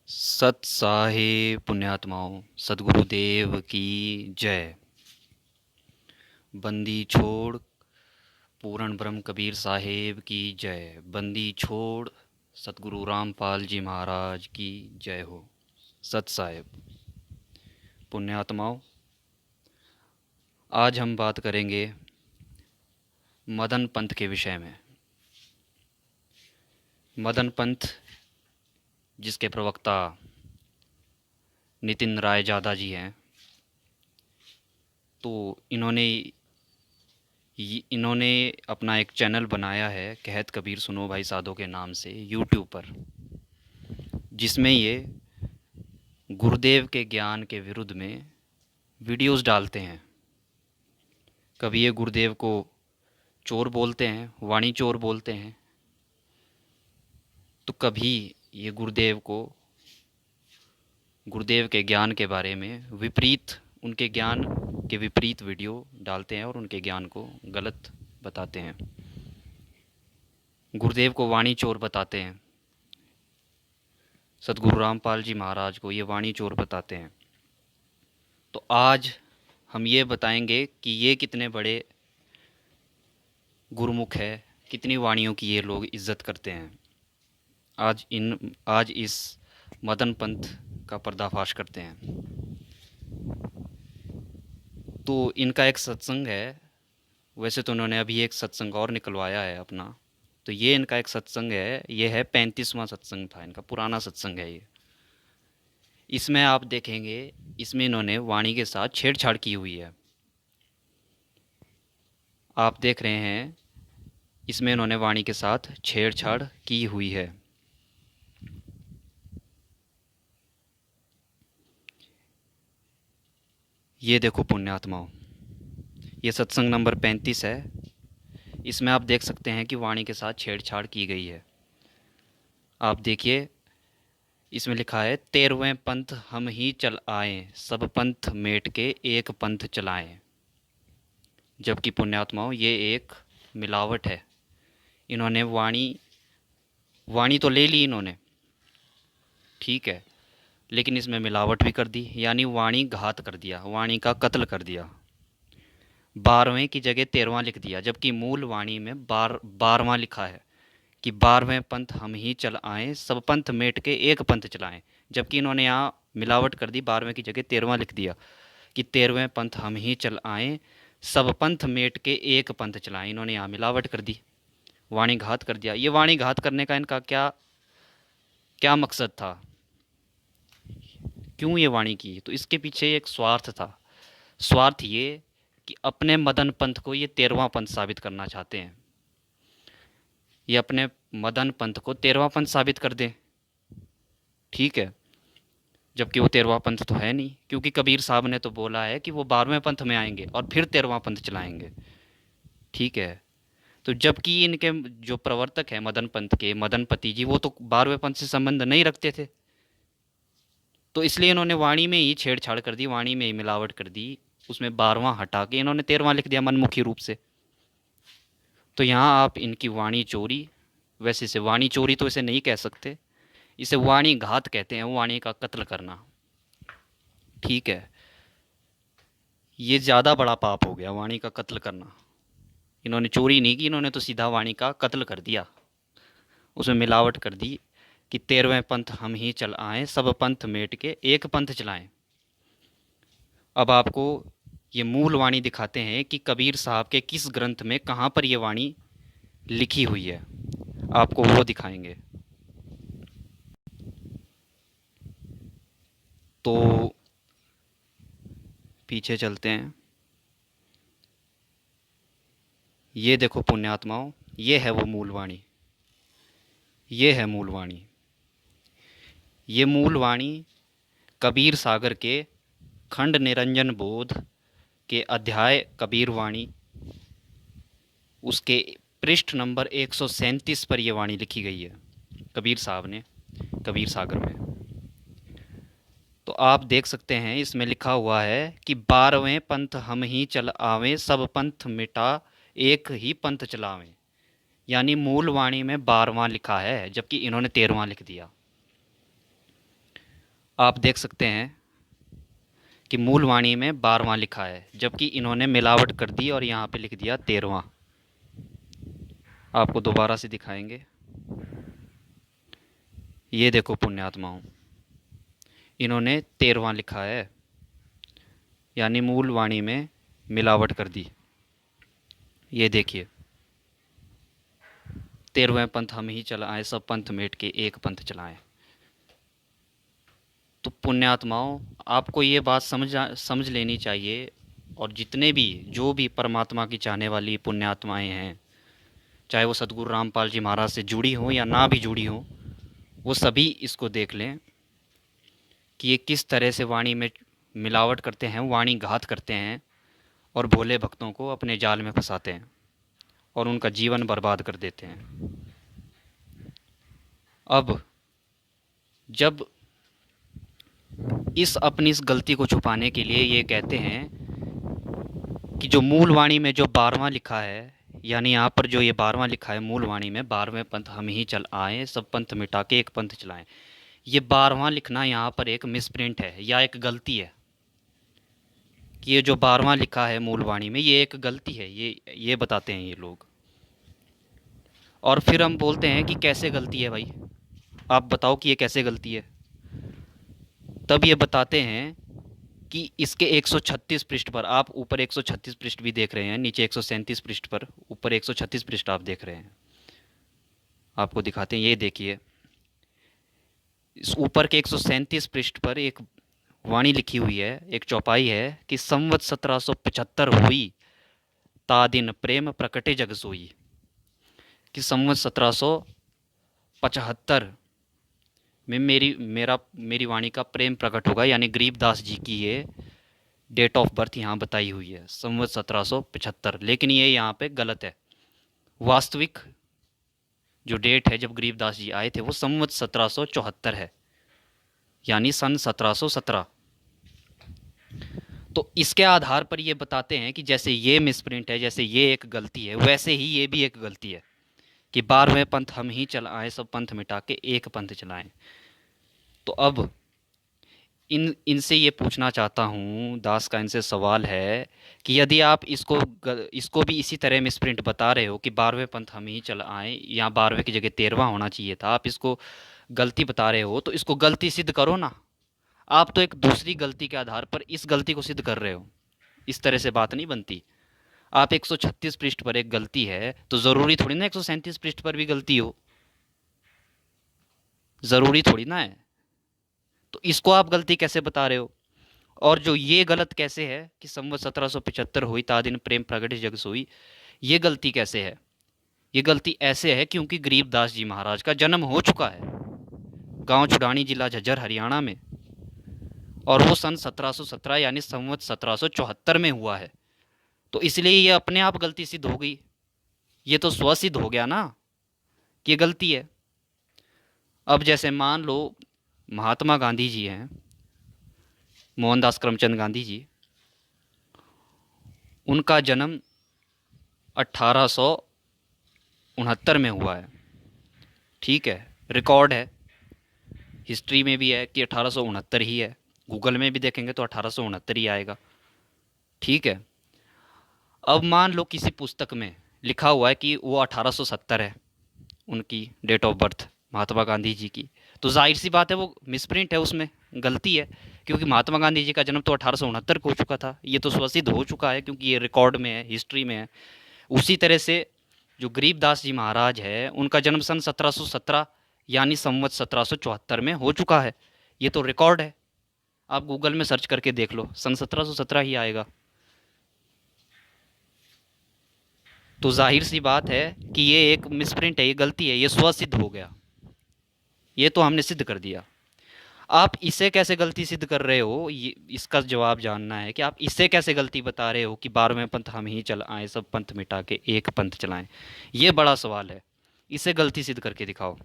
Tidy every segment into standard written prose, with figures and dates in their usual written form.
सत साहिब पुण्यात्माओं, सदगुरुदेव की जय। बंदी छोड़ पूर्ण ब्रह्म कबीर साहेब की जय। बंदी छोड़ सतगुरु रामपाल जी महाराज की जय हो। सत साहिब पुण्यात्माओं, आज हम बात करेंगे मदन पंथ के विषय में। मदन पंथ जिसके प्रवक्ता नितिन राय जादा जी हैं, तो इन्होंने अपना एक चैनल बनाया है, कहत कबीर सुनो भाई साधो के नाम से, यूट्यूब पर, जिसमें ये गुरुदेव के ज्ञान के विरुद्ध में वीडियोस डालते हैं। कभी ये गुरुदेव को चोर बोलते हैं, वाणी चोर बोलते हैं, तो कभी ये गुरुदेव के ज्ञान के बारे में उनके ज्ञान के विपरीत वीडियो डालते हैं और उनके ज्ञान को गलत बताते हैं। गुरुदेव को वाणी चोर बताते हैं, सतगुरु रामपाल जी महाराज को ये वाणी चोर बताते हैं। तो आज हम ये बताएंगे कि ये कितने बड़े गुरुमुख है, कितनी वाणियों की ये लोग इज्जत करते हैं। आज इस मदन पंथ का पर्दाफाश करते हैं। तो इनका एक सत्संग है, वैसे तो उन्होंने अभी एक सत्संग और निकलवाया है अपना। तो ये इनका एक सत्संग है, ये है 35वां सत्संग था इनका, पुराना सत्संग है ये। इसमें आप देखेंगे, इसमें इन्होंने वाणी के साथ छेड़छाड़ की हुई है। आप देख रहे हैं, इसमें इन्होंने वाणी के साथ छेड़छाड़ की हुई है। ये देखो पुण्यात्माओं, ये सत्संग नंबर 35 है। इसमें आप देख सकते हैं कि वाणी के साथ छेड़छाड़ की गई है। आप देखिए, इसमें लिखा है 13वें पंथ हम ही चल आए, सब पंथ मेट के एक पंथ चलाएं। जबकि पुण्यात्माओं, ये एक मिलावट है। इन्होंने वाणी तो ले ली इन्होंने, ठीक है, लेकिन इसमें मिलावट भी कर दी, यानी वाणी घात कर दिया, वाणी का कत्ल कर दिया। 12वें की जगह 13वां लिख दिया, जबकि मूल वाणी में 12वां लिखा है कि 12वें पंथ हम ही चल आए, सब पंथ मेट के एक पंथ चलाएं। जबकि इन्होंने यहाँ मिलावट कर दी, 12वें की जगह 13वां लिख दिया कि 13वें पंथ हम ही चल आए, सब पंथ मेट के एक पंथ चलाएं। इन्होंने यहाँ मिलावट कर दी, वाणी घात कर दिया। ये वाणी घात करने का इनका क्या क्या मकसद था, क्यों ये वाणी की? तो इसके पीछे एक स्वार्थ था। स्वार्थ ये कि अपने मदन पंथ को ये 13वां पंथ साबित करना चाहते हैं। ये अपने मदन पंथ को 13वां पंथ साबित कर दें, ठीक है, जबकि वो 13वां पंथ तो है नहीं, क्योंकि कबीर साहब ने तो बोला है कि वो 12वें पंथ में आएंगे और फिर 13वां पंथ चलाएंगे, ठीक है। तो जबकि इनके जो प्रवर्तक हैं मदन पंथ के, मदनपति जी, वो तो 12वें पंथ से संबंध नहीं रखते थे। तो इसलिए इन्होंने वाणी में ही छेड़छाड़ कर दी, वाणी में ही मिलावट कर दी, उसमें 12वां हटा के इन्होंने 13वां लिख दिया मनमुखी रूप से। तो यहाँ आप इनकी वाणी चोरी, वैसे इसे वाणी चोरी तो इसे नहीं कह सकते, इसे वाणी घात कहते हैं, वाणी का कत्ल करना, ठीक है। ये ज़्यादा बड़ा पाप हो गया, वाणी का कत्ल करना। इन्होंने चोरी नहीं की, इन्होंने तो सीधा वाणी का कत्ल कर दिया, उसमें मिलावट कर दी कि 13वें पंथ हम ही चल आए, सब पंथ मेट के एक पंथ चलाएं। अब आपको ये मूल वाणी दिखाते हैं कि कबीर साहब के किस ग्रंथ में कहाँ पर ये वाणी लिखी हुई है, आपको वो दिखाएंगे। तो पीछे चलते हैं। ये देखो पुण्यात्माओं, ये है वो मूल वाणी, ये है मूल वाणी। ये मूल वाणी कबीर सागर के खंड निरंजन बोध के अध्याय कबीर वाणी, उसके पृष्ठ नंबर 137 पर यह वाणी लिखी गई है कबीर साहब ने, कबीर सागर में। तो आप देख सकते हैं, इसमें लिखा हुआ है कि 12वें पंथ हम ही चल आवें, सब पंथ मिटा एक ही पंथ चलावें। यानी मूल वाणी में 12वां लिखा है, जबकि इन्होंने 13वां लिख दिया। आप देख सकते हैं कि मूल वाणी में 12वां लिखा है, जबकि इन्होंने मिलावट कर दी और यहाँ पे लिख दिया 13वां। आपको दोबारा से दिखाएंगे। ये देखो पुण्यात्माओं, इन्होंने 13वां लिखा है, यानी मूल वाणी में मिलावट कर दी। ये देखिए, 13वें पंथ हम ही चलाएं, सब पंथ मेट के एक पंथ चलाएं। तो पुण्यात्माओं, आपको ये बात समझ लेनी चाहिए, और जितने भी जो भी परमात्मा की चाहने वाली पुण्यात्माएं हैं, चाहे वो सदगुरु रामपाल जी महाराज से जुड़ी हों या ना भी जुड़ी हों, वो सभी इसको देख लें कि ये किस तरह से वाणी में मिलावट करते हैं, वाणी घात करते हैं और भोले भक्तों को अपने जाल में फंसाते हैं और उनका जीवन बर्बाद कर देते हैं। अब जब अपनी इस गलती को छुपाने के लिए ये कहते हैं कि जो मूल वाणी में जो 12वां लिखा है, यानी यहाँ पर जो ये 12वां लिखा है मूल वाणी में, 12वें पंथ हम ही चल आए, सब पंथ मिटा के एक पंथ चलाएं, ये 12वां लिखना यहाँ पर एक मिसप्रिंट है या एक गलती है। कि ये जो 12वां लिखा है मूल वाणी में, ये एक गलती है, ये बताते हैं ये लोग। और फिर हम बोलते हैं कि कैसे गलती है भाई, आप बताओ कि ये कैसे गलती है। तब ये बताते हैं कि इसके 136 पृष्ठ पर, आप ऊपर 136 पृष्ठ भी देख रहे हैं, नीचे 137 पृष्ठ पर, ऊपर 136 पृष्ठ आप देख रहे हैं। आपको दिखाते हैं, ये देखिए, इस ऊपर के 137 पृष्ठ पर एक वाणी लिखी हुई है, एक चौपाई है कि संवत 1775 हुई, ता दिन प्रेम प्रकटे जग सोई। कि संवत 1775 में मेरी वाणी का प्रेम प्रकट होगा, यानी गरीबदास जी की ये डेट ऑफ बर्थ यहाँ बताई हुई है, संवत 1775। लेकिन ये यहाँ पे गलत है। वास्तविक जो डेट है जब गरीबदास जी आए थे वो संवत 1774 है, यानी सन 1717। तो इसके आधार पर ये बताते हैं कि जैसे ये मिसप्रिंट है, जैसे ये एक गलती है, वैसे ही ये भी एक गलती है कि 12वें पंथ हम ही चलाएं, सब पंथ मिटा के एक पंथ चलाएं। तो अब इनसे ये पूछना चाहता हूँ, दास का इनसे सवाल है कि यदि आप इसको भी इसी तरह मिसप्रिंट बता रहे हो कि 12वें पंथ हम ही चल आए, या 12वें की जगह 13वां होना चाहिए था, आप इसको गलती बता रहे हो, तो इसको गलती सिद्ध करो ना। आप तो एक दूसरी गलती के आधार पर इस गलती को सिद्ध कर रहे हो। इस तरह से बात नहीं बनती। आप 136 पृष्ठ पर एक गलती है तो ज़रूरी थोड़ी ना 137 पृष्ठ पर भी गलती हो, ज़रूरी थोड़ी ना है। तो इसको आप गलती कैसे बता रहे हो? और जो ये गलत कैसे है कि संवत 1775 हुई, ता दिन प्रेम प्रगट जग सोई, ये गलती कैसे है? ये गलती ऐसे है क्योंकि गरीबदास जी महाराज का जन्म हो चुका है गांव छुड़ानी, जिला झज्जर, हरियाणा में, और वो सन 1717 यानी संवत 1774 में हुआ है। तो इसलिए ये अपने आप गलती सिद्ध हो गई। ये तो स्वसिद्ध हो गया ना कि ये गलती है। अब जैसे मान लो महात्मा गांधी जी हैं, मोहनदास करमचंद गांधी जी, उनका जन्म 1869 में हुआ है। ठीक है, रिकॉर्ड है, हिस्ट्री में भी है कि 1869 ही है, गूगल में भी देखेंगे तो 1869 ही आएगा। ठीक है, अब मान लो किसी पुस्तक में लिखा हुआ है कि वो 1870 है उनकी date of birth, Mahatma Gandhi ji की, तो जाहिर सी बात है वो मिसप्रिंट है, उसमें गलती है, क्योंकि महात्मा गांधी जी का जन्म तो 1869 को हो चुका था। ये तो स्वसिद्ध हो चुका है क्योंकि ये रिकॉर्ड में है, हिस्ट्री में है। उसी तरह से जो गरीबदास जी महाराज है, उनका जन्म सन 1717 यानी संवत 1774 में हो चुका है। ये तो रिकॉर्ड है, आप गूगल में सर्च करके देख लो, सन 1717 ही आएगा। तो जाहिर सी बात है कि ये एक मिसप्रिंट है, ये गलती है, ये स्वसिद्ध हो गया, ये तो हमने सिद्ध कर दिया। आप इसे कैसे गलती सिद्ध कर रहे हो, ये इसका जवाब जानना है कि आप इसे कैसे गलती बता रहे हो कि 12वें पंथ हम ही चल आए, सब पंथ मिटा के एक पंथ चलाएं। ये बड़ा सवाल है। इसे गलती सिद्ध करके दिखाओ,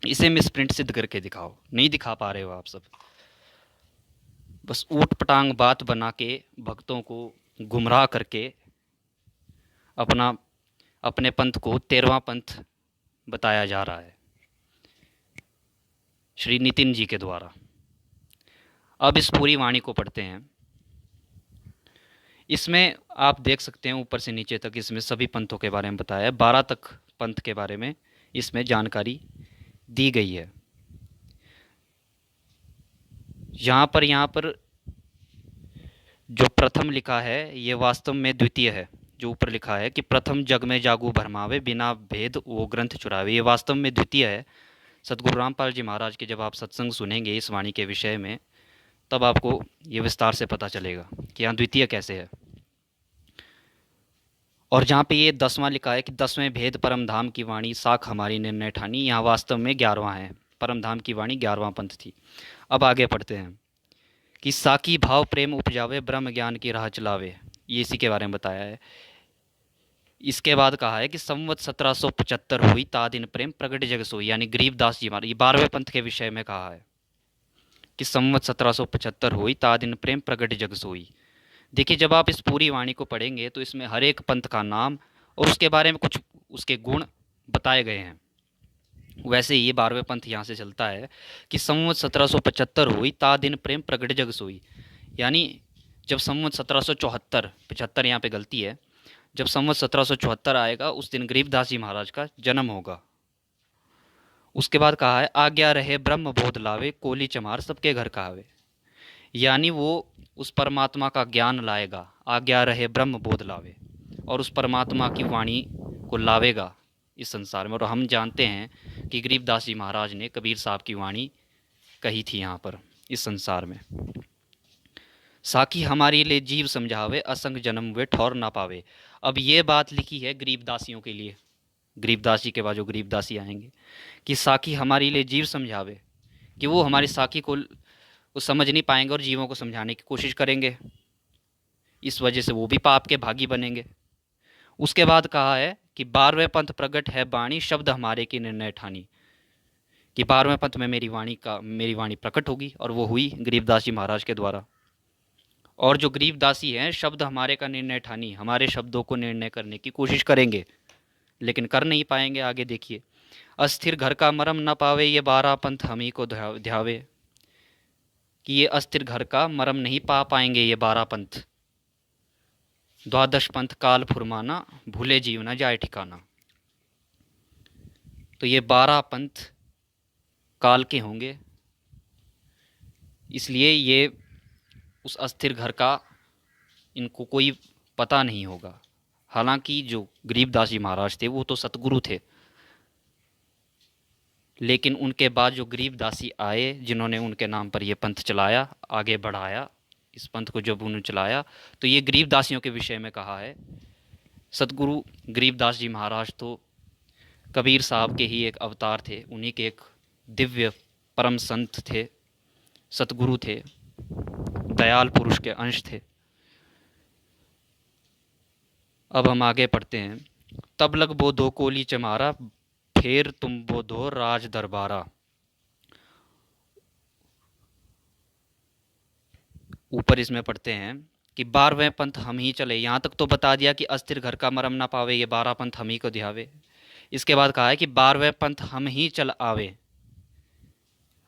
इसे मिसप्रिंट सिद्ध करके दिखाओ। नहीं दिखा पा रहे हो आप सब, बस ऊट पटांग बात बना के भक्तों को गुमराह करके अपना अपने पंथ को 13वां पंथ बताया जा रहा है श्री नितिन जी के द्वारा। अब इस पूरी वाणी को पढ़ते हैं। इसमें आप देख सकते हैं ऊपर से नीचे तक इसमें सभी पंथों के बारे में बताया है। 12 तक पंथ के बारे में इसमें जानकारी दी गई है। यहाँ पर जो प्रथम लिखा है ये वास्तव में द्वितीय है। जो ऊपर लिखा है कि प्रथम जग में जागू भरमावे, बिना भेद वो ग्रंथ चुरावे, ये वास्तव में द्वितीय है। सतगुरु रामपाल जी महाराज के जब आप सत्संग सुनेंगे इस वाणी के विषय में, तब आपको ये विस्तार से पता चलेगा कि यहाँ द्वितीय कैसे है। और जहाँ पे ये 10वां लिखा है कि 10वें भेद परम धाम की वाणी, साख हमारी निर्णय ठानी, यहाँ वास्तव में 11वां है। परम धाम की वाणी 11वां पंथ थी। अब आगे पढ़ते हैं कि साकी भाव प्रेम उपजावे, ब्रह्म ज्ञान की राह चलावे, ये इसी के बारे में बताया है। इसके बाद कहा है कि संवत 1775 हुई, ता दिन प्रेम प्रगट जग सोई, यानी गरीबदास जी महाराज, ये 12वें पंथ के विषय में कहा है कि संवत 1775 हुई, ता दिन प्रेम प्रगट जग सोई। देखिए, जब आप इस पूरी वाणी को पढ़ेंगे तो इसमें हर एक पंथ का नाम और उसके बारे में कुछ उसके गुण बताए गए हैं। वैसे ही ये 12वें पंथ यहाँ से चलता है कि संवत 1775 हुई, ता दिन प्रेम प्रगट जग सोई, यानी जब संवत 1774, 75 यहाँ पे गलती है, जब संवत 1774 आएगा उस दिन गरीबदास जी महाराज का जन्म होगा। उसके बाद कहा है आज्ञा रहे ब्रह्म बोध लावे, कोली चमार सबके घर कहावे, यानी वो उस परमात्मा का ज्ञान लाएगा, आज्ञा रहे ब्रह्म बोध लावे, और उस परमात्मा की वाणी को लावेगा इस संसार में। और हम जानते हैं कि गरीबदास जी महाराज ने कबीर साहब की वाणी कही थी यहाँ पर इस संसार में। साकी हमारी ले जीव समझावे, असंग जन्म वे ठौर ना पावे। अब ये बात लिखी है गरीबदासियों के लिए, गरीबदास जी के बाद जो गरीबदासी आएंगे, कि साकी हमारी ले जीव समझावे, कि वो हमारी साकी को वो समझ नहीं पाएंगे और जीवों को समझाने की कोशिश करेंगे, इस वजह से वो भी पाप के भागी बनेंगे। उसके बाद कहा है कि 12वें पंथ प्रगट है बाणी, शब्द हमारे की निर्णय ठानी, कि 12वें पंथ में मेरी वाणी प्रकट होगी, और वो हुई गरीबदास जी महाराज के द्वारा। और जो गरीबदासी हैं शब्द हमारे का निर्णय ठानी, हमारे शब्दों को निर्णय करने की कोशिश करेंगे लेकिन कर नहीं पाएंगे। आगे देखिए, अस्थिर घर का मरम न पावे, ये 12 पंथ हम ही को ध्यावे, कि ये अस्थिर घर का मरम नहीं पा पाएंगे ये 12 पंथ। द्वादश पंथ काल फुरमाना, भूले जीव न जाए ठिकाना। तो ये 12 पंथ काल के होंगे, इसलिए ये उस अस्थिर घर का इनको कोई पता नहीं होगा। हालांकि जो गरीबदास जी महाराज थे वो तो सतगुरु थे, लेकिन उनके बाद जो गरीबदासी आए जिन्होंने उनके नाम पर ये पंथ चलाया, आगे बढ़ाया इस पंथ को, जब उन्होंने चलाया तो ये गरीबदासियों के विषय में कहा है। सतगुरु गरीबदास जी महाराज तो कबीर साहब के ही एक अवतार थे, उन्हीं के एक दिव्य परम संत थे, सतगुरु थे, दयाल पुरुष के अंश थे। अब हम आगे पढ़ते हैं। तब लग बोधो कोली चमारा, फिर तुम बोधो राज दरबारा। ऊपर इसमें पढ़ते हैं कि 12वें पंथ हम ही चले, यहाँ तक तो बता दिया कि अस्थिर घर का मरम ना पावे, ये 12 पंथ हम ही को ध्यावे। इसके बाद कहा है कि 12वें पंथ हम ही चल आवे।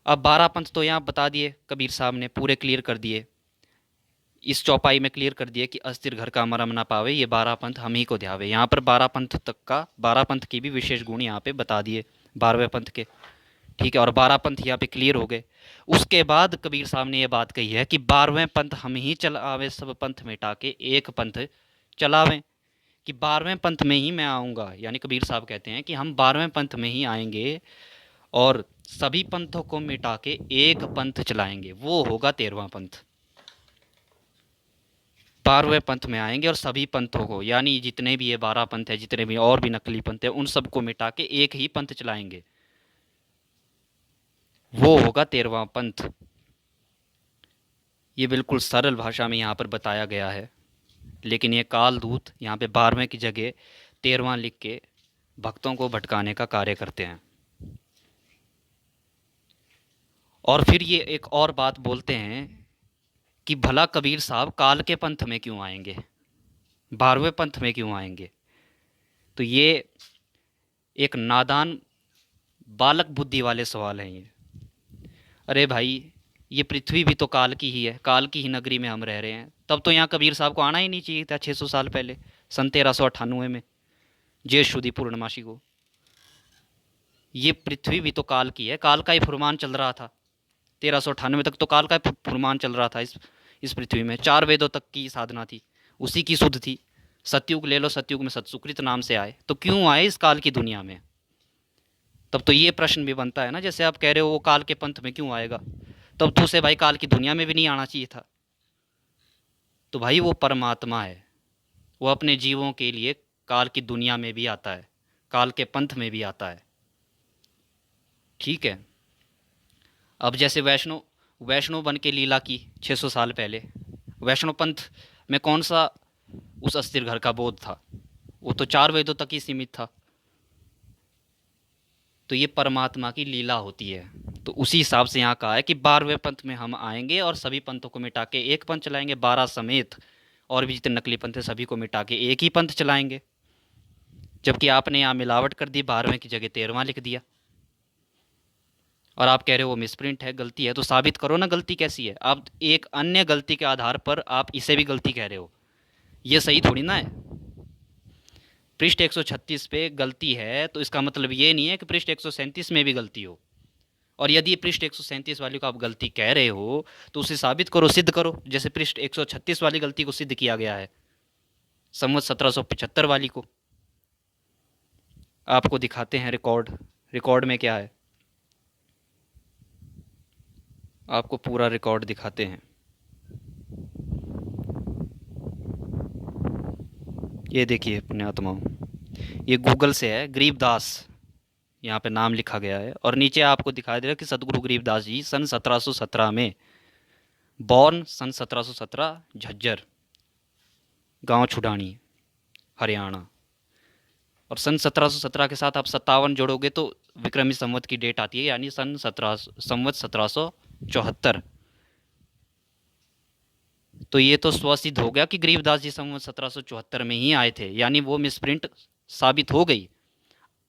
अब 12 पंथ तो यहाँ बता दिए कबीर साहब ने, पूरे क्लियर कर दिए, इस चौपाई में क्लियर कर दिए कि अस्थिर घर का मरम ना पावे, ये 12 पंथ हम ही को ध्यावे। यहाँ पर 12 पंथ तक का, 12 पंथ की भी विशेष गुण यहाँ पे बता दिए 12वें पंथ के, ठीक है। और 12 पंथ यहाँ पे क्लियर हो गए। उसके बाद कबीर साहब ने ये बात कही है कि 12वें पंथ हम ही चल आवे, सब पंथ मिटा के एक पंथ चलावें, कि 12वें पंथ में ही मैं आऊँगा। यानी कबीर साहब कहते हैं कि हम 12वें पंथ में ही आएंगे और सभी पंथों को मिटा के एक पंथ चलाएंगे, वो होगा 13वां पंथ। 12वें पंथ में आएंगे और सभी पंथों को, यानी जितने भी ये 12 पंथ है, जितने भी और भी नकली पंथ है, उन सबको मिटा के एक ही पंथ चलाएंगे, वो होगा 13वां पंथ। ये बिल्कुल सरल भाषा में यहाँ पर बताया गया है, लेकिन ये कालदूत यहाँ पे 12वें की जगह 13वां लिख के भक्तों को भटकाने का कार्य करते हैं। और फिर ये एक और बात बोलते हैं कि भला कबीर साहब काल के पंथ में क्यों आएंगे, 12वें पंथ में क्यों आएंगे। तो ये एक नादान बालक बुद्धि वाले सवाल हैं ये। अरे भाई, ये पृथ्वी भी तो काल की ही है, काल की ही नगरी में हम रह रहे हैं। तब तो यहाँ कबीर साहब को आना ही नहीं चाहिए था 600 साल पहले, सन 1398 में, ज्येष्ठ शुदी पूर्णमासी को। ये पृथ्वी भी तो काल की है, काल का ही फुरमान चल रहा था। 1398 तक तो काल का ही फुरमान चल रहा था इस पृथ्वी में। 4 वेदों तक की साधना थी, उसी की शुद्ध थी। सतयुग ले लो, सतयुग में सतसुकृत नाम से आए, तो क्यों आए इस काल की दुनिया में? तब तो ये प्रश्न भी बनता है ना, जैसे आप कह रहे हो वो काल के पंथ में क्यों आएगा, तब तो उसे भाई काल की दुनिया में भी नहीं आना चाहिए था। तो भाई वो परमात्मा है, वो अपने जीवों के लिए काल की दुनिया में भी आता है, काल के पंथ में भी आता है। ठीक है। अब जैसे वैष्णो वैष्णो बन के लीला की 600 साल पहले, वैष्णो पंथ में कौन सा उस अस्थिर घर का बोध था? वो तो 4 वेदों तक ही सीमित था। तो ये परमात्मा की लीला होती है। तो उसी हिसाब से यहाँ कहा है कि 12वें पंथ में हम आएंगे और सभी पंथों को मिटा के एक पंथ चलाएंगे, 12 समेत, और भी जितने नकली पंथ है सभी को मिटा के एक ही पंथ चलाएंगे। जबकि आपने यहाँ मिलावट कर दी, 12वें की जगह 13वां लिख दिया, और आप कह रहे हो वो मिसप्रिंट है, गलती है। तो साबित करो ना गलती कैसी है। आप एक अन्य गलती के आधार पर आप इसे भी गलती कह रहे हो, ये सही थोड़ी ना है। पृष्ठ 136 पे गलती है तो इसका मतलब ये नहीं है कि पृष्ठ 137 में भी गलती हो। और यदि पृष्ठ 137 वाली को आप गलती कह रहे हो तो उसे साबित करो, सिद्ध करो, जैसे पृष्ठ 136 वाली गलती को सिद्ध किया गया है संवत 1775 वाली को। आपको दिखाते हैं रिकॉर्ड में क्या है, आपको पूरा रिकॉर्ड दिखाते हैं। ये देखिए पुण्यात्माओं, ये गूगल से है, गरीबदास यहाँ पे नाम लिखा गया है, और नीचे आपको दिखाई दे रहा है कि सतगुरु गरीबदास जी सन 1717 में, बॉर्न सन 1717, झज्जर, गांव छुडानी, हरियाणा। और सन 1717 के साथ आप 57 जोड़ोगे तो विक्रमी संवत की डेट आती है, यानी संवत 1774। तो ये तो स्वसिद्ध हो गया कि गरीबदास जी संवत 1774 में ही आए थे, यानी वो मिसप्रिंट साबित हो गई।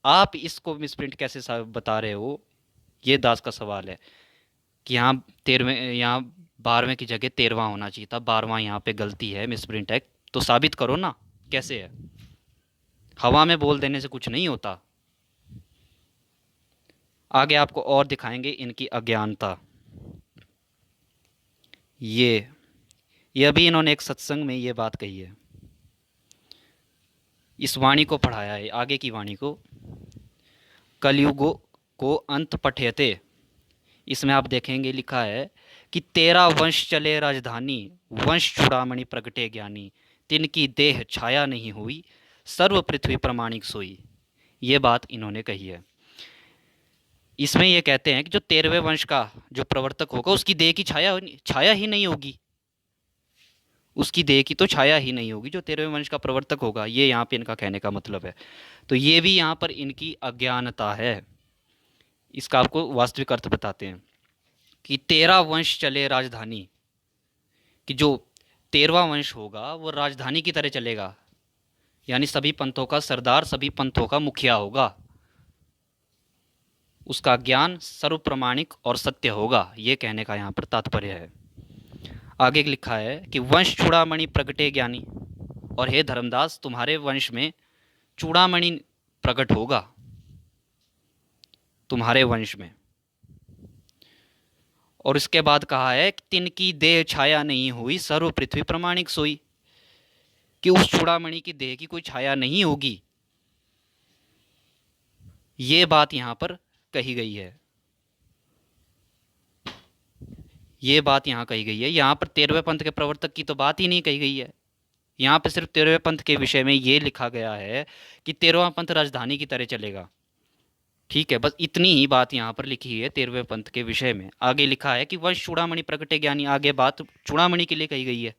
आप इसको मिसप्रिंट कैसे बता रहे हो, ये दास का सवाल है कि यहाँ 13वें, यहाँ 12वें की जगह 13वां होना चाहिए था, 12वां यहाँ पे गलती है, मिसप्रिंट है। तो साबित करो ना कैसे है। हवा में बोल देने से कुछ नहीं होता। आगे आपको और दिखाएंगे इनकी अज्ञानता। ये अभी इन्होंने एक सत्संग में ये बात कही है, इस वाणी को पढ़ाया है, आगे की वाणी को, कलयुगो को अंत पठेते। इसमें आप देखेंगे लिखा है कि 13 वंश चले राजधानी, वंश चूड़ामणि प्रगटे ज्ञानी, तिनकी देह छाया नहीं हुई, सर्व पृथ्वी प्रमाणिक सोई। ये बात इन्होंने कही है। इसमें ये कहते हैं कि जो 13वें वंश का जो प्रवर्तक होगा उसकी देह की छाया ही नहीं होगी, उसकी देह की तो छाया ही नहीं होगी जो 13वें वंश का प्रवर्तक होगा। ये यहाँ पे इनका कहने का मतलब है। तो ये भी यहाँ पर इनकी अज्ञानता है। इसका आपको वास्तविक अर्थ बताते हैं कि 13 वंश चले राजधानी, कि जो 13वां वंश होगा वो राजधानी की तरह चलेगा, यानी सभी पंथों का सरदार, सभी पंथों का मुखिया होगा, उसका ज्ञान सर्वप्रमाणिक और सत्य होगा। ये कहने का यहाँ पर तात्पर्य है। आगे लिखा है कि वंश चूड़ामणि प्रगटे ज्ञानी, और हे धर्मदास तुम्हारे वंश में चूड़ामणि प्रकट होगा, तुम्हारे वंश में। और इसके बाद कहा है कि तिनकी देह छाया नहीं हुई, सर्व पृथ्वी प्रमाणिक सोई, कि उस चूड़ामणि की देह की कोई छाया नहीं होगी। ये बात यहां पर कही गई है, ये बात यहां कही गई है। यहां पर 13वें पंथ के प्रवर्तक की तो बात ही नहीं कही गई है। यहां पर सिर्फ 13वें पंथ के विषय में ये लिखा गया है कि 13वां पंथ राजधानी की तरह चलेगा। ठीक है, बस इतनी ही बात यहाँ पर लिखी है 13वें पंथ के विषय में। आगे लिखा है कि वंश चूड़ामणि प्रगटे ज्ञानी, आगे बात चूड़ामणि के लिए कही गई है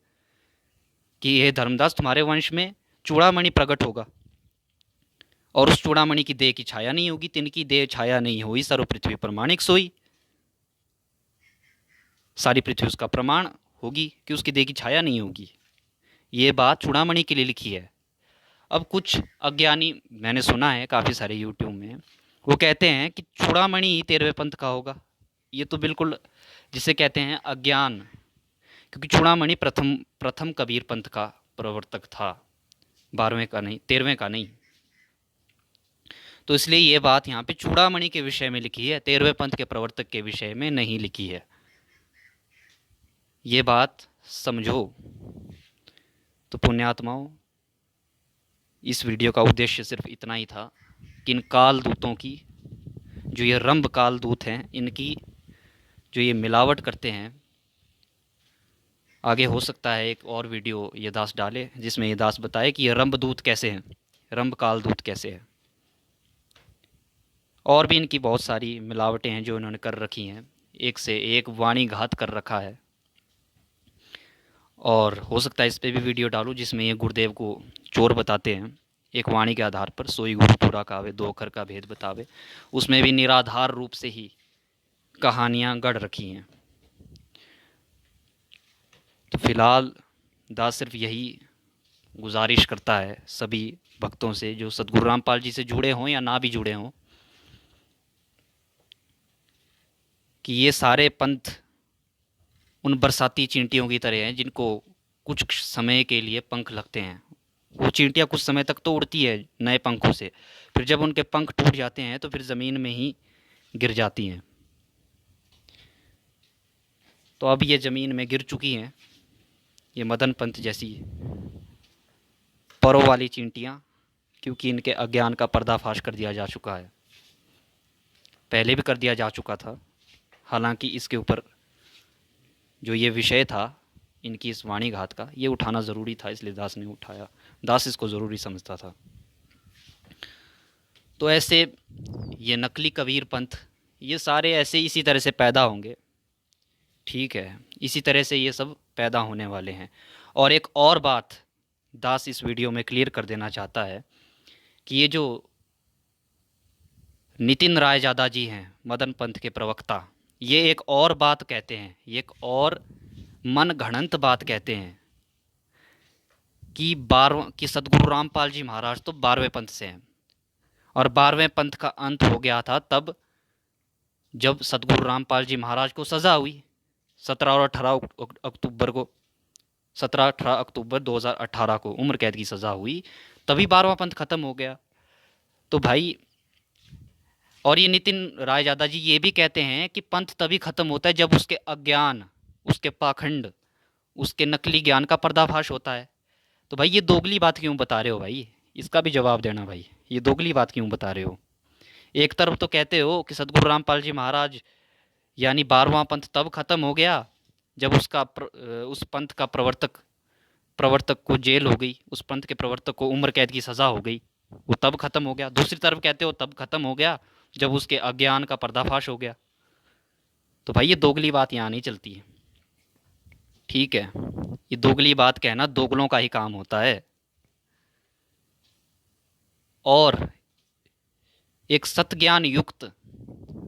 कि ये धर्मदास तुम्हारे वंश में चूड़ामणि प्रकट होगा, और उस चूड़ामणि की देह की छाया नहीं होगी, तिनकी देह छाया नहीं हुई, सर्व पृथ्वी प्रमाणिक सोई। सारी पृथ्वी उसका प्रमाण होगी कि उसकी देह की छाया नहीं होगी। ये बात चूड़ामणि के लिए लिखी है। अब कुछ अज्ञानी, मैंने सुना है काफ़ी सारे यूट्यूब में, वो कहते हैं कि चूड़ामणि ही 13वें पंथ का होगा। ये तो बिल्कुल जिसे कहते हैं अज्ञान, क्योंकि चूड़ामणि प्रथम प्रथम कबीर पंथ का प्रवर्तक था, 12वें का नहीं, 13वें का नहीं। तो इसलिए ये बात यहाँ पे चूड़ामणि के विषय में लिखी है, 13वें पंथ के प्रवर्तक के विषय में नहीं लिखी है। ये बात समझो। तो पुण्यात्माओं, इस वीडियो का उद्देश्य सिर्फ इतना ही था कि इन काल दूतों की, जो ये रंभ काल दूत हैं, इनकी जो ये मिलावट करते हैं, आगे हो सकता है एक और वीडियो ये दास डाले जिसमें ये दास बताए कि ये रंभ दूत कैसे हैं, रंभ काल दूत कैसे हैं। और भी इनकी बहुत सारी मिलावटें हैं जो इन्होंने कर रखी हैं, एक से एक वाणी घात कर रखा है। और हो सकता है इस पे भी वीडियो डालूं जिसमें ये गुरुदेव को चोर बताते हैं, एक वाणी के आधार पर सोई गुरु पूरा कावे, दो अक्षर का भेद बतावे। उसमें भी निराधार रूप से ही कहानियाँ गढ़ रखी हैं। तो फिलहाल दास सिर्फ यही गुजारिश करता है सभी भक्तों से, जो सतगुरु रामपाल जी से जुड़े हों या ना भी जुड़े हों, कि ये सारे पंथ उन बरसाती चींटियों की तरह हैं जिनको कुछ समय के लिए पंख लगते हैं। वो चींटियाँ कुछ समय तक तो उड़ती है नए पंखों से, फिर जब उनके पंख टूट जाते हैं तो फिर ज़मीन में ही गिर जाती हैं। तो अब ये ज़मीन में गिर चुकी हैं, ये मदन पंथ जैसी परों वाली चींटियाँ, क्योंकि इनके अज्ञान का पर्दाफाश कर दिया जा चुका है। पहले भी कर दिया जा चुका था, हालांकि इसके ऊपर जो ये विषय था इनकी इस वाणी घात का, ये उठाना ज़रूरी था, इसलिए दास ने उठाया। दास इसको ज़रूरी समझता था। तो ऐसे ये नकली कबीर पंथ, ये सारे ऐसे इसी तरह से पैदा होंगे, ठीक है, इसी तरह से ये सब पैदा होने वाले हैं। और एक और बात दास इस वीडियो में क्लियर कर देना चाहता है कि ये जो नितिन रायजादा जी हैं, मदन पंथ के प्रवक्ता, ये एक और बात कहते हैं, ये एक और मन घड़ंत बात कहते हैं कि सतगुरु रामपाल जी महाराज तो 12वें पंथ से हैं, और 12वें पंथ का अंत हो गया था तब जब सतगुरु रामपाल जी महाराज को सज़ा हुई 17 और 18 अक्टूबर को, 17-18 अक्टूबर 2018 को उम्र कैद की सज़ा हुई, तभी 12वां पंथ ख़त्म हो गया। तो भाई, और ये नितिन रायजादा जी ये भी कहते हैं कि पंथ तभी ख़त्म होता है जब उसके अज्ञान, उसके पाखंड, उसके नकली ज्ञान का पर्दाफाश होता है। तो भाई ये दोगली बात क्यों बता रहे हो भाई, इसका भी जवाब देना भाई, ये दोगली बात क्यों बता रहे हो। एक तरफ तो कहते हो कि सतगुरु रामपाल जी महाराज यानी 12वां पंथ तब ख़त्म हो गया जब उस पंथ का प्रवर्तक को जेल हो गई, उस पंथ के प्रवर्तक को उम्र कैद की सज़ा हो गई, वो तब ख़त्म हो गया। दूसरी तरफ कहते हो तब ख़त्म हो गया जब उसके अज्ञान का पर्दाफाश हो गया। तो भाई ये दोगली बात यहाँ नहीं चलती है, ठीक है। ये दोगली बात कहना दोगलों का ही काम होता है। और एक सत्ज्ञान युक्त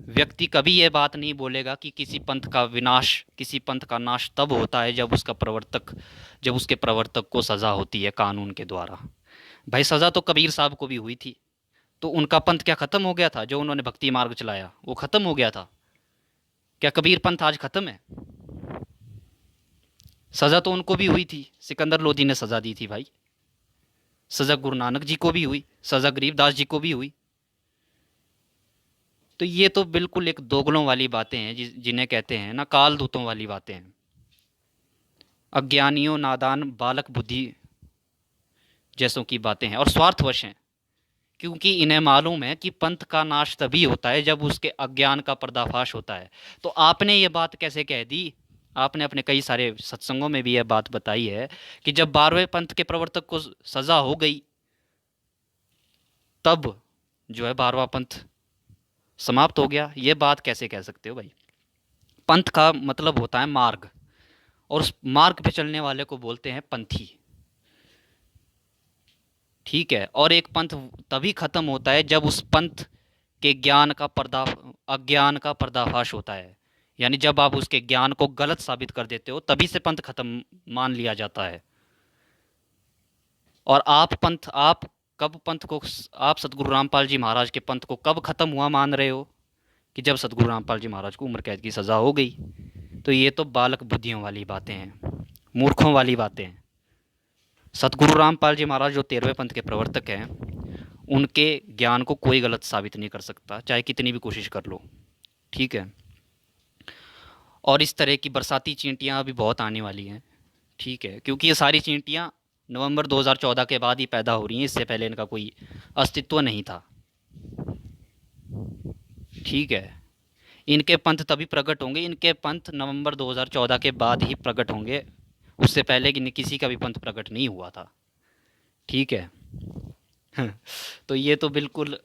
व्यक्ति कभी ये बात नहीं बोलेगा कि किसी पंथ का विनाश, किसी पंथ का नाश तब होता है जब उसके प्रवर्तक को सज़ा होती है कानून के द्वारा। भाई सज़ा तो कबीर साहब को भी हुई थी, तो उनका पंथ क्या ख़त्म हो गया था? जो उन्होंने भक्ति मार्ग चलाया वो ख़त्म हो गया था क्या? कबीर पंथ आज ख़त्म है? सज़ा तो उनको भी हुई थी, सिकंदर लोधी ने सज़ा दी थी भाई, सज़ा गुरु नानक जी को भी हुई, सज़ा गरीबदास जी को भी हुई। तो ये तो बिल्कुल एक दोगलों वाली बातें हैं जिन्हें कहते हैं ना काल दूतों वाली बातें हैं। अज्ञानियों, नादान, बालक बुद्धि जैसों की बातें हैं, और स्वार्थवश हैं, क्योंकि इन्हें मालूम है कि पंथ का नाश तभी होता है जब उसके अज्ञान का पर्दाफाश होता है। तो आपने ये बात कैसे कह दी? आपने अपने कई सारे सत्संगों में भी यह बात बताई है कि जब 12वें पंथ के प्रवर्तक को सज़ा हो गई तब जो है 12वां पंथ समाप्त हो गया। ये बात कैसे कह सकते हो भाई? पंथ का मतलब होता है मार्ग, और उस मार्ग पे चलने वाले को बोलते हैं पंथी, ठीक है। और एक पंथ तभी खत्म होता है जब उस पंथ के अज्ञान का पर्दाफाश होता है, यानी जब आप उसके ज्ञान को गलत साबित कर देते हो तभी से पंथ खत्म मान लिया जाता है। और आप सतगुरु रामपाल जी महाराज के पंथ को कब खत्म हुआ मान रहे हो? कि जब सतगुरु रामपाल जी महाराज को उम्र कैद की सज़ा हो गई, तो ये तो बालक बुद्धियों वाली बातें हैं, मूर्खों वाली बातें हैं। सतगुरु रामपाल जी महाराज जो 13वें पंथ के प्रवर्तक हैं, उनके ज्ञान को कोई गलत साबित नहीं कर सकता, चाहे कितनी भी कोशिश कर लो। ठीक है। और इस तरह की बरसाती चींटियां अभी बहुत आने वाली हैं। ठीक है, क्योंकि ये सारी चींटियां नवंबर 2014 के बाद ही पैदा हो रही हैं, इससे पहले इनका कोई अस्तित्व नहीं था। ठीक है। इनके पंथ तभी प्रकट होंगे, इनके पंथ नवंबर 2014 के बाद ही प्रकट होंगे, उससे पहले कि किसी का भी पंथ प्रकट नहीं हुआ था। ठीक है। तो ये तो बिल्कुल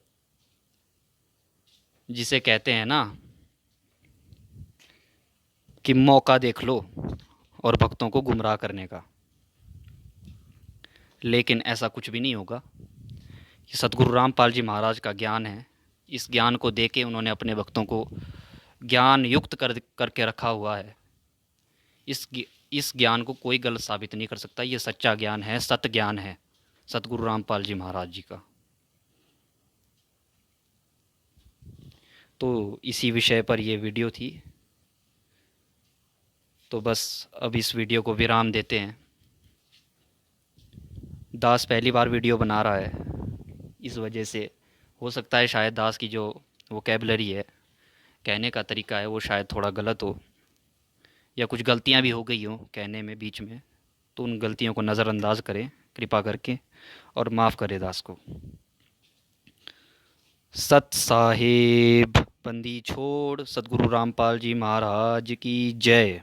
जिसे कहते हैं ना कि मौका देख लो और भक्तों को गुमराह करने का। लेकिन ऐसा कुछ भी नहीं होगा। ये सतगुरु रामपाल जी महाराज का ज्ञान है, इस ज्ञान को देके उन्होंने अपने भक्तों को ज्ञान युक्त करके रखा हुआ है। इस ज्ञान को कोई गलत साबित नहीं कर सकता। ये सच्चा ज्ञान है, सत्य ज्ञान है सतगुरु रामपाल जी महाराज जी का। तो इसी विषय पर ये वीडियो थी। तो बस अब इस वीडियो को विराम देते हैं। दास पहली बार वीडियो बना रहा है, इस वजह से हो सकता है शायद दास की जो वोकैबलरी है, कहने का तरीका है, वो शायद थोड़ा गलत हो, या कुछ गलतियां भी हो गई हो कहने में बीच में। तो उन गलतियों को नज़रअंदाज करें कृपा करके, और माफ़ करें दास को। सत साहिब बंदी छोड़, सतगुरु रामपाल जी महाराज की जय।